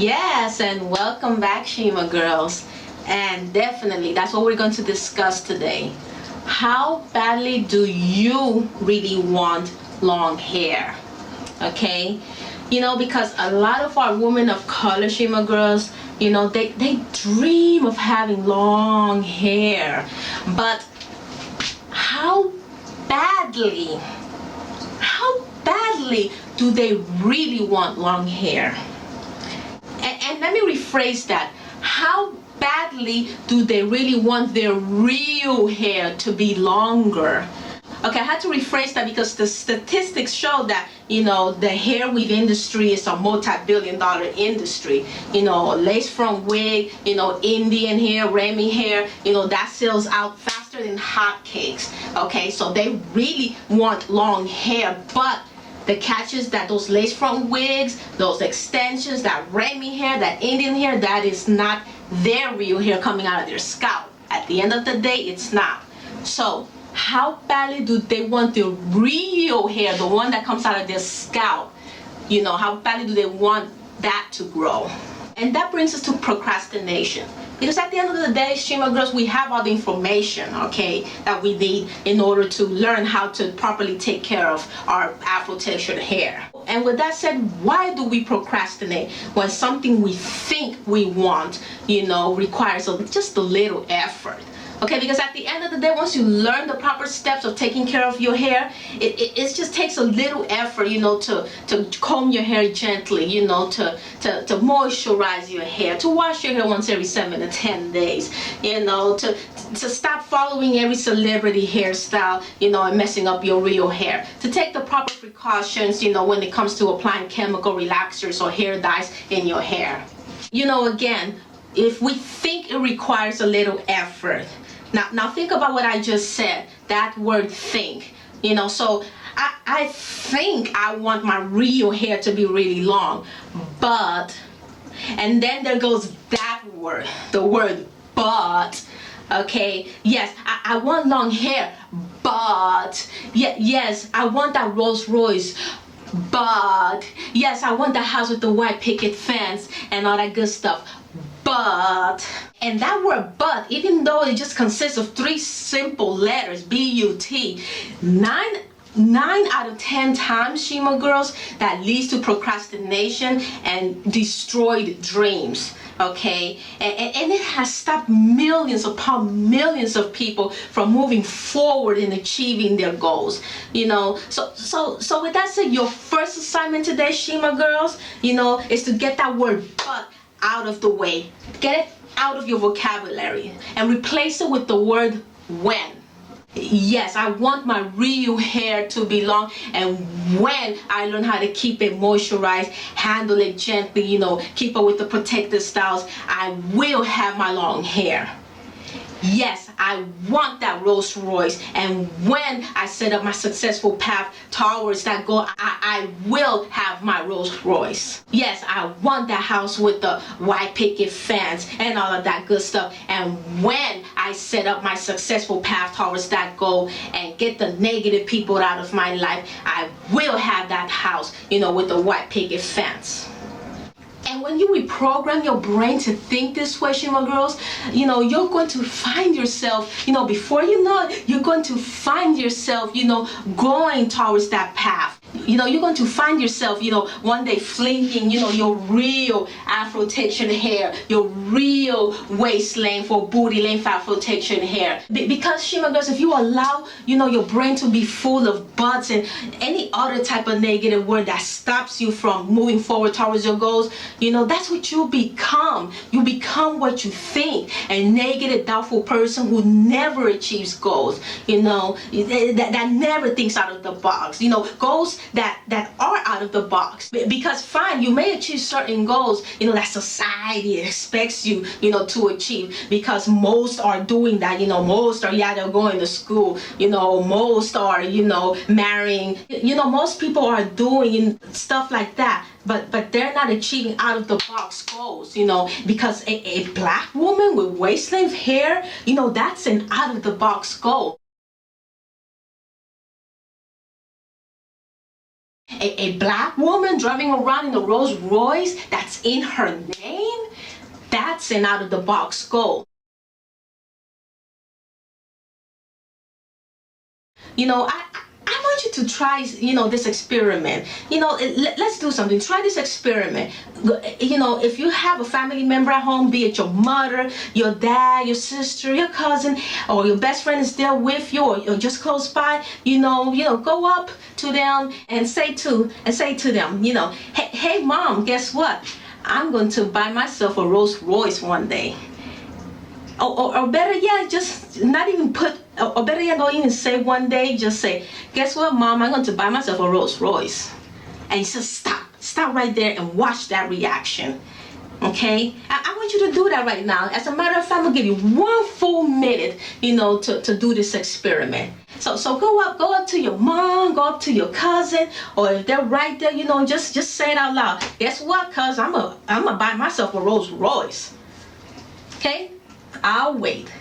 Yes, and welcome back, Shima girls. And definitely, that's what we're going to discuss today. How badly do you really want long hair? Okay? Because a lot of our women of color, Shima girls, they dream of having long hair. But how badly, how badly do they really want long hair? And let me rephrase that. How badly do they really want their real hair to be longer? Okay, I had to rephrase that because the statistics show that, the hair weave industry is a multi-billion-dollar industry. Lace front wig, Indian hair, Remy hair, that sells out faster than hotcakes. Okay, so they really want long hair, but the catch is that those lace front wigs, those extensions, that Remy hair, that Indian hair, that is not their real hair coming out of their scalp. At the end of the day, it's not. So how badly do they want their real hair, the one that comes out of their scalp? How badly do they want that to grow? And that brings us to procrastination. Because at the end of the day, Shima girls, we have all the information, okay, that we need in order to learn how to properly take care of our Afro textured hair. And with that said, why do we procrastinate when something we think we want, requires just a little effort? Okay, because at the end of the day, once you learn the proper steps of taking care of your hair, it just takes a little effort, to comb your hair gently, to moisturize your hair, to wash your hair once every 7 to 10 days, to stop following every celebrity hairstyle, and messing up your real hair, to take the proper precautions, when it comes to applying chemical relaxers or hair dyes in your hair. Again, if we think it requires a little effort, now think about what I just said, that word think. So I think I want my real hair to be really long, but, and then there goes that word, the word but. Okay, yes, I want long hair, but, yes, I want that Rolls Royce, but, yes, I want the house with the white picket fence and all that good stuff, but. And that word but, even though it just consists of 3 simple letters, B-U-T, 9 out of 10 times, Shima girls, that leads to procrastination and destroyed dreams. Okay, and it has stopped millions upon millions of people from moving forward in achieving their goals. So with that said, your first assignment today, Shima girls, is to get that word but out of the way. Get it out of your vocabulary and replace it with the word when. Yes, I want my real hair to be long, and when I learn how to keep it moisturized, handle it gently, keep it with the protective styles, I will have my long hair. Yes, I want that Rolls Royce, and when I set up my successful path towards that goal, I will have my Rolls Royce. Yes, I want that house with the white picket fence and all of that good stuff, and when I set up my successful path towards that goal and get the negative people out of my life, I will have that house, with the white picket fence. And when you reprogram your brain to think this way, Shima girls, you're going to find yourself, before you know it, you're going to find yourself, going towards that path. You're going to find yourself, one day flinging, your real Afro textured hair, your real waist length or booty length Afro textured hair. Because, Shima girls, if you allow, your brain to be full of buts and any other type of negative word that stops you from moving forward towards your goals, that's what you become. You become what you think. A negative, doubtful person who never achieves goals, that never thinks out of the box, goals that are out of the box. Because fine, you may achieve certain goals, that society expects you, to achieve, because most are doing that, most are, they're going to school, most are, marrying, most people are doing stuff like that. But they're not achieving out of the box goals, because a black woman with waist length hair, that's an out of the box goal. a black woman driving around in a Rolls Royce that's in her name, that's an out of the box goal. You know, I want you to try, this experiment. Let's do something. Try this experiment. If you have a family member at home, be it your mother, your dad, your sister, your cousin, or your best friend is there with you, or just close by, go up to them and say to them, hey mom, guess what? I'm going to buy myself a Rolls Royce one day. Or better yet, just not even put, or better yet, don't even say one day, just say, guess what, mom, I'm going to buy myself a Rolls Royce. And just stop right there and watch that reaction. Okay? I want you to do that right now. As a matter of fact, I'm going to give you 1 full minute, to do this experiment. So go up to your mom, go up to your cousin, or if they're right there, just say it out loud. Guess what, cuz I'm gonna buy myself a Rolls Royce. Okay? I'll wait.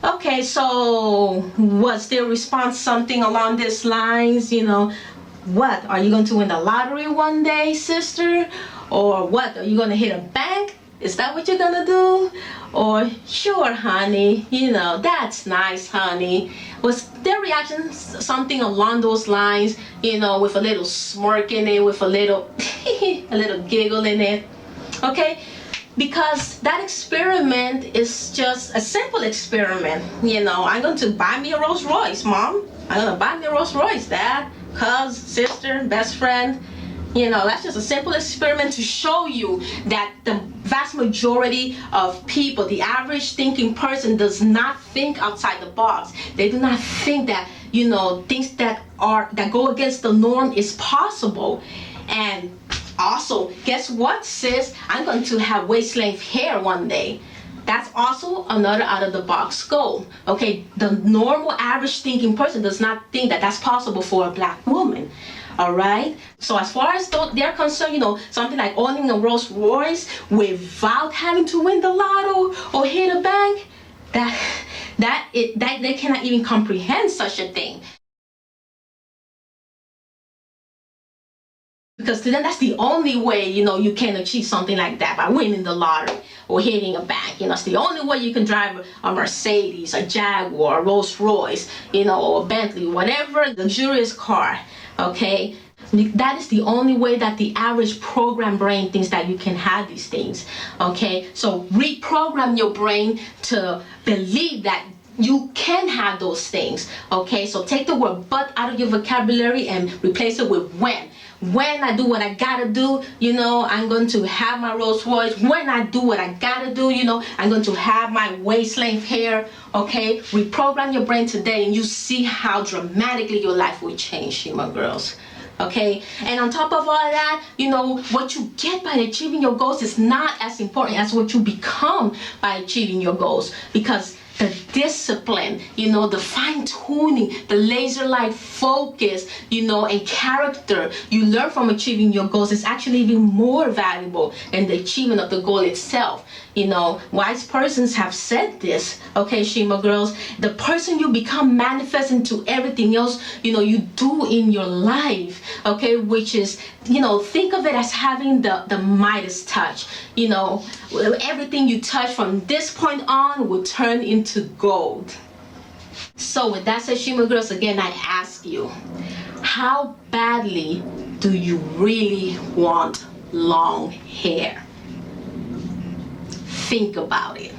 Okay, so was their response something along these lines? What? Are you going to win the lottery one day, sister? Or what? Are you going to hit a bank? Is that what you're going to do? Or, sure, honey, that's nice, honey. Was their reaction something along those lines, with a little smirk in it, with a little, a little giggle in it? Okay? Because that experiment is just a simple experiment. I'm going to buy me a Rolls Royce, mom. I'm going to buy me a Rolls Royce, dad, cuz, sister, best friend. That's just a simple experiment to show you that the vast majority of people, the average thinking person, does not think outside the box. They do not think that, things that go against the norm is possible. And also, guess what, sis? I'm going to have waist length hair one day. That's also another out of the box goal. Okay, the normal average thinking person does not think that that's possible for a black woman. All right. So as far as they're concerned, something like owning a Rolls Royce without having to win the lotto or hit a bank, that they cannot even comprehend such a thing. Because to them, that's the only way, you can achieve something like that, by winning the lottery or hitting a bank. It's the only way you can drive a Mercedes, a Jaguar, a Rolls Royce, or a Bentley, whatever luxurious car, okay? That is the only way that the average program brain thinks that you can have these things, okay? So reprogram your brain to believe that you can have those things, okay? So take the word but out of your vocabulary and replace it with when. When I do what I gotta do, I'm going to have my Rolls Royce. When I do what I gotta do, I'm going to have my waist length hair, okay? Reprogram your brain today and you see how dramatically your life will change, Shima girls. Okay, and on top of all that, what you get by achieving your goals is not as important as what you become by achieving your goals, because the discipline, the fine-tuning, the laser-like focus, and character you learn from achieving your goals is actually even more valuable than the achievement of the goal itself. Wise persons have said this, okay, Shima girls, the person you become manifests into everything else, you do in your life, okay, which is, think of it as having the Midas touch. Everything you touch from this point on will turn into gold. So with that said, Shima girls, again, I ask you, how badly do you really want long hair? Think about it.